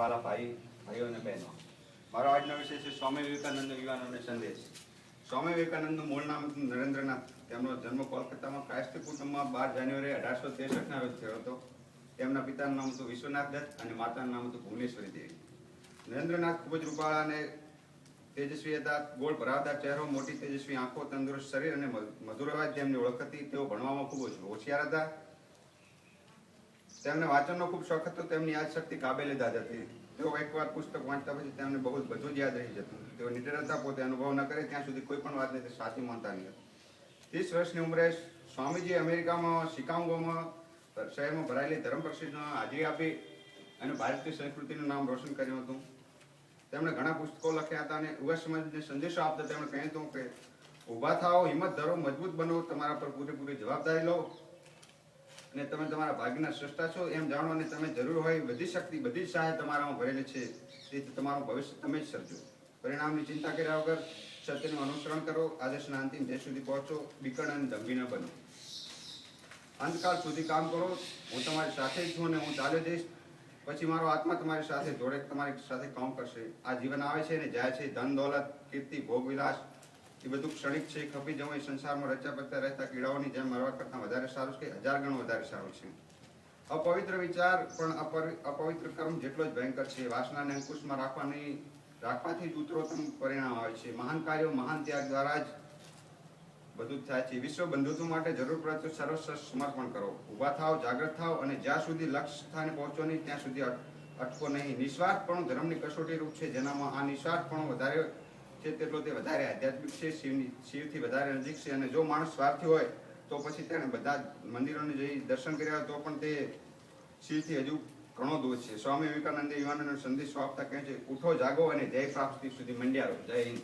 વાલા ભાઈઓ અને બહેનો, મારો આજનો વિષય છે સ્વામી વિવેકાનંદ યુવાનોને સંદેશ. સ્વામી વિવેકાનંદનું મૂળ નામ હતું નરેન્દ્રનાથ. તેમનો જન્મ કોલકાતામાં ક્રાઇસ્તી કુટુંબમાં 12 જાન્યુઆરી 1863ના રોજ થયો હતો. તેમના પિતાનું નામ હતું વિશ્વનાથ દત્ત અને માતાનું નામ હતું ભુવનેશ્વરી દેવી. નરેન્દ્રનાથ ખૂબ જ રૂપાળા અને તેજસ્વી હતા. ગોળ ભરાવદાર ચહેરો, મોટી તેજસ્વી આંખો, તંદુરસ્ત શરીર અને મધુર અવાજ જેમની ઓળખ હતી. તેઓ ભણવામાં ખૂબ જ હોશિયાર હતા. તેમને વાંચનનો ખૂબ શોખ હતો. તેમની યાદશક્તિ કાબેલિદાદ હતી. તેઓ એકવાર પુસ્તક વાંચતા પછી તેમને બધું જ યાદ રહી જતું. તેઓ નિડર હતા. પોતે અનુભવ ન કરે ત્યાં સુધી કોઈ પણ વાતને તે સાચી માનતા નહીં. 30 વર્ષની ઉંમરે સ્વામીજીએ અમેરિકામાં શિકાગોમાં શહેરમાં ભરાયેલી ધર્મ પરિષદમાં હાજરી આપી અને ભારતીય સંસ્કૃતિનું નામ રોશન કર્યું હતું. તેમણે ઘણા પુસ્તકો લખ્યા હતા અને યુવા સમાજને સંદેશો આપતા તેમણે કહ્યું હતું કે ઊભા થાઓ, હિંમત ધરો, મજબૂત બનો, તમારા પર પૂરેપૂરી જવાબદારી લો અને તમે તમારા ભાગ્યના સ્રષ્ટા છો એમ જાણો અને તમે જરૂર હોય બધી શક્તિ, બધી સહાય તમારામાં ભરેલી છે. તેથી તમારું ભવિષ્ય તમે જ સર્જો. પરિણામની ચિંતા કર્યા વગર સત્યનું અનુસરણ કરો. આદર્શના અંતિમ ધ્યેય સુધી પહોંચો. બીકણ અને દંભી ન બનો. અંતકાળ સુધી કામ કરો. હું તમારી સાથે જ છું અને હું ચાલ્યો જઈશ. પછી મારો આત્મા તમારી સાથે જોડે તમારી સાથે કામ કરશે. આ જીવન આવે છે અને જાય છે. ધન, દોલત, કીર્તિ, ભોગ વિલાસ એ બધું ક્ષણિક છે. ખપી જવું એ સંસારમાં રચ્યા પચ્યા રહેતા કીડાઓની જેમ મરવા કરતાં વધારે સારું છે, 1000 ગણું વધારે સારું છે. અપવિત્ર વિચાર પણ અપવિત્ર કર્મ જેટલો જ ભયંકર છે. વાસનાને અંકુશમાં રાખવાથી જ ઉત્તરોત્તમ પરિણામ આવે છે. મહાન કાર્યો મહાન ત્યાગ દ્વારા જ બધું જ થાય છે. વિશ્વ બંધુત્વ માટે જરૂર પડે તો સર્વસ્વ સમર્પણ કરો. ઊભા થાવ, જાગૃત થાવ અને જ્યાં સુધી લક્ષ્ય સ્થાને પહોંચો નહીં ત્યાં સુધી અટકો નહીં. નિસ્વાર્થપણું ધર્મની કસોટી રૂપ છે. જેનામાં આ નિસ્વાર્થપણું વધારે છે તેટલો તે વધારે આધ્યાત્મિક છે, શિવથી વધારે નજીક છે. અને જો માણસ સ્વાર્થી હોય તો પછી તેણે બધા મંદિરોને જઈ દર્શન કર્યા હોય તો પણ તે શિવથી હજુ ઘણો દૂર છે. સ્વામી વિવેકાનંદે યુવાનોને સંદેશો આપતા કહે છે, ઉઠો, જાગો અને ધ્યેય પ્રાપ્તિ સુધી મંડ્યા રહો. જય હિન્દ.